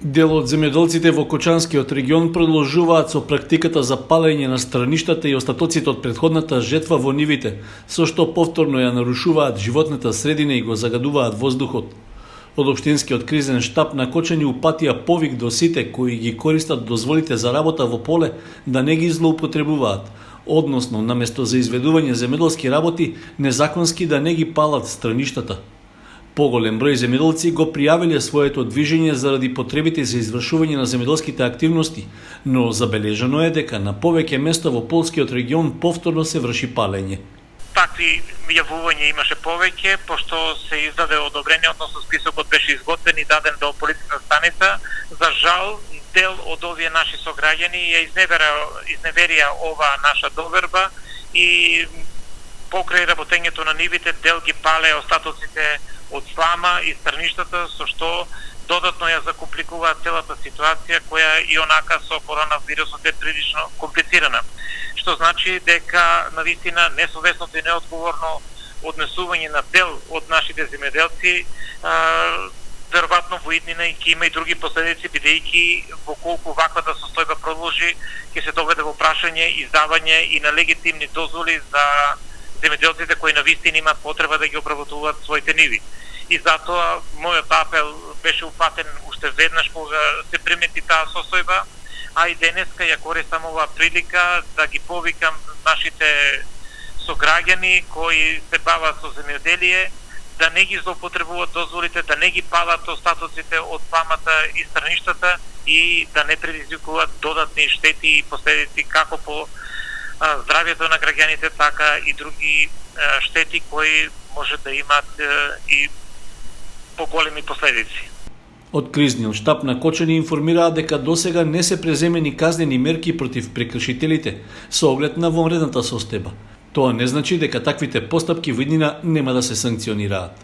Дел од земјоделците во Кочанскиот регион продолжуваат со практиката за палење на страништата и остатоците од претходната жетва во нивите, со што повторно ја нарушуваат животната средина и го загадуваат воздухот. Од Општинскиот кризен штаб на Кочани упатија повик до сите кои ги користат дозволите за работа во поле да не ги злоупотребуваат, односно наместо за изведување земјоделски работи, незаконски да не ги палат страништата. Поголем број земјоделци го пријавиле своето движење заради потребите за извршување на земјоделските активности, но забележано е дека на повеќе места во Полскиот регион повторно се врши палење. Такви јавувања имаше повеќе, пошто се издаде одобрение, односно списокот беше изготвен и даден до полициска станица. За жал, дел од овие наши сограѓани ја изневерија ова наша доверба и покрај работењето на нивите дел ги пале остатоците од слама и страништата, со што додатно ја закомпликува целата ситуација која и онака со коронавирусот е прилично комплицирана. Што значи дека навистина несовесното и неодговорно однесување на дел од нашите земјоделци веројатно во иднина и ќе има и други последици, бидејќи во колку ваквата состојба продолжи ќе се доведе во прашање издавање и на легитимни дозволи за земјоделците кои навистина имаат потреба да ги обработуваат своите ниви. И затоа мојот апел беше упатен уште веднаш кога се примети таа состојба, а и денеска ја користам оваа прилика да ги повикам нашите сограѓани кои се бават со земјоделие да не ги злоупотребуваат дозволите, да не ги палат остатоците од сламата и страништата и да не предизвикуваат додатни штети и последици како по здравјето на граѓаните, така и други штети кои може да имаат и поголеми последици. Од кризниот штаб на Кочани информираа дека досега не се преземени казнени мерки против прекршителите со оглед на вонредната состојба. Тоа не значи дека таквите постапки во иднина нема да се санкционираат.